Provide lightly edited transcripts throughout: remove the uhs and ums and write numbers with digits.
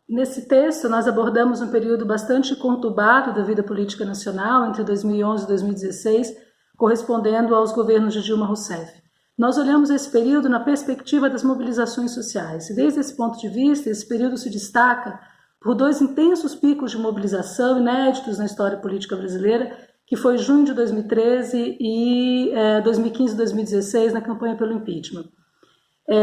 Nesse texto, nós abordamos um período bastante conturbado da vida política nacional, entre 2011 e 2016, correspondendo aos governos de Dilma Rousseff. Nós olhamos esse período na perspectiva das mobilizações sociais, e desde esse ponto de vista, esse período se destaca por dois intensos picos de mobilização inéditos na história política brasileira, que foi junho de 2013 e 2015 e 2016, na campanha pelo impeachment.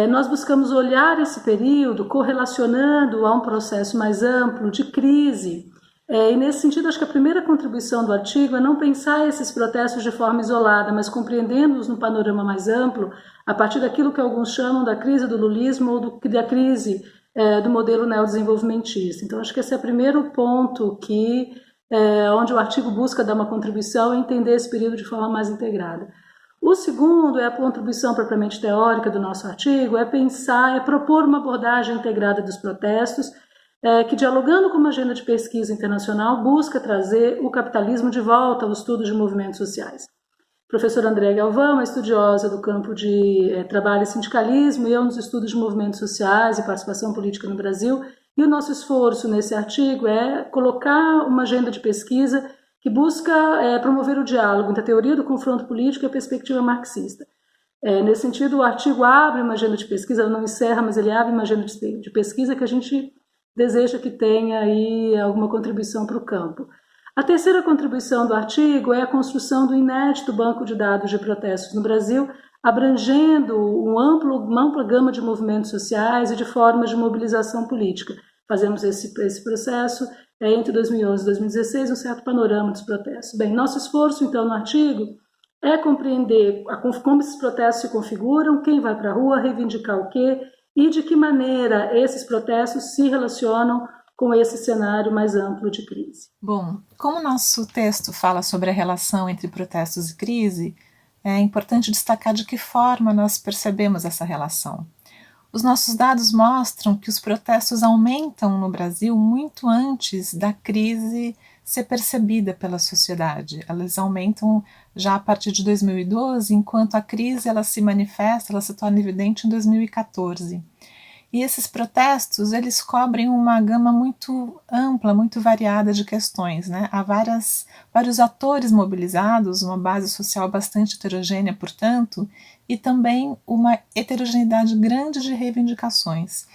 Nós buscamos olhar esse período correlacionando a um processo mais amplo de crise. E nesse sentido, acho que a primeira contribuição do artigo é não pensar esses protestos de forma isolada, mas compreendendo-os num panorama mais amplo, a partir daquilo que alguns chamam da crise do lulismo ou da crise do modelo neodesenvolvimentista. Então, acho que esse é o primeiro ponto onde o artigo busca dar uma contribuição e entender esse período de forma mais integrada. O segundo é a contribuição propriamente teórica do nosso artigo, é propor uma abordagem integrada dos protestos, que, dialogando com uma agenda de pesquisa internacional, busca trazer o capitalismo de volta ao estudo de movimentos sociais. A professora Andréa Galvão é estudiosa do campo de trabalho e sindicalismo e é um dos estudos de movimentos sociais e participação política no Brasil, e o nosso esforço nesse artigo é colocar uma agenda de pesquisa que busca promover o diálogo entre a teoria do confronto político e a perspectiva marxista. Nesse sentido, o artigo abre uma agenda de pesquisa, não encerra, mas ele abre uma agenda de pesquisa que a gente deseja que tenha aí alguma contribuição para o campo. A terceira contribuição do artigo é a construção do inédito banco de dados de protestos no Brasil, abrangendo uma ampla gama de movimentos sociais e de formas de mobilização política. Fazemos esse processo entre 2011 e 2016, um certo panorama dos protestos. Bem, nosso esforço, então, no artigo é compreender como esses protestos se configuram, quem vai para a rua, reivindicar o quê e de que maneira esses protestos se relacionam com esse cenário mais amplo de crise. Bom, como o nosso texto fala sobre a relação entre protestos e crise, é importante destacar de que forma nós percebemos essa relação. Os nossos dados mostram que os protestos aumentam no Brasil muito antes da crise ser percebida pela sociedade. Elas aumentam já a partir de 2012, enquanto a crise ela se manifesta, ela se torna evidente em 2014. E esses protestos, eles cobrem uma gama muito ampla, muito variada de questões, né? Há vários atores mobilizados, uma base social bastante heterogênea, portanto, e também uma heterogeneidade grande de reivindicações.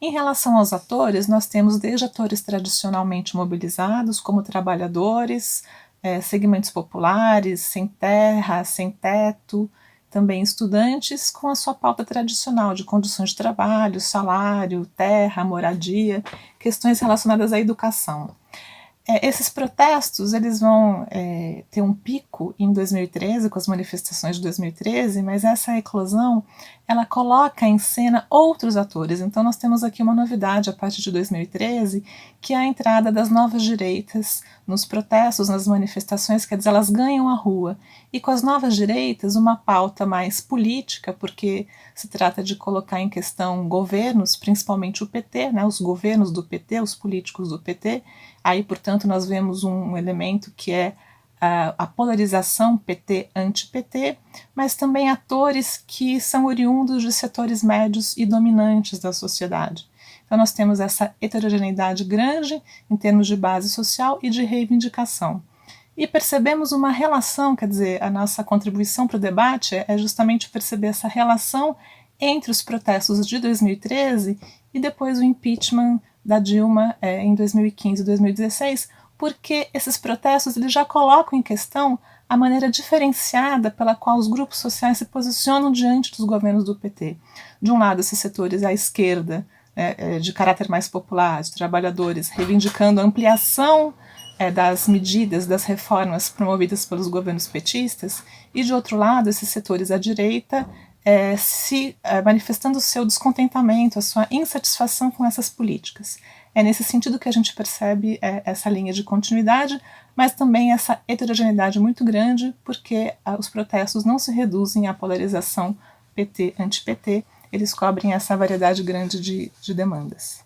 Em relação aos atores, nós temos desde atores tradicionalmente mobilizados, como trabalhadores, segmentos populares, sem terra, sem teto, também estudantes com a sua pauta tradicional de condições de trabalho, salário, terra, moradia, questões relacionadas à educação. Esses protestos eles vão ter um pico em 2013, com as manifestações de 2013, mas essa eclosão ela coloca em cena outros atores. Então nós temos aqui uma novidade a partir de 2013, que é a entrada das novas direitas nos protestos, nas manifestações, quer dizer, elas ganham a rua. E com as novas direitas, uma pauta mais política, porque se trata de colocar em questão governos, principalmente o PT, né, os governos do PT, os políticos do PT. Aí, portanto, nós vemos um elemento que é a polarização PT-anti-PT, mas também atores que são oriundos de setores médios e dominantes da sociedade. Então nós temos essa heterogeneidade grande em termos de base social e de reivindicação. E percebemos uma relação, quer dizer, a nossa contribuição para o debate é justamente perceber essa relação entre os protestos de 2013 e depois o impeachment da Dilma em 2015 e 2016, porque esses protestos eles já colocam em questão a maneira diferenciada pela qual os grupos sociais se posicionam diante dos governos do PT. De um lado, esses setores à esquerda, de caráter mais popular, de trabalhadores, reivindicando a ampliação das medidas, das reformas promovidas pelos governos petistas, e de outro lado, esses setores à direita manifestando o seu descontentamento, a sua insatisfação com essas políticas. É nesse sentido que a gente percebe essa linha de continuidade, mas também essa heterogeneidade muito grande, porque os protestos não se reduzem à polarização PT-anti-PT, eles cobrem essa variedade grande de demandas.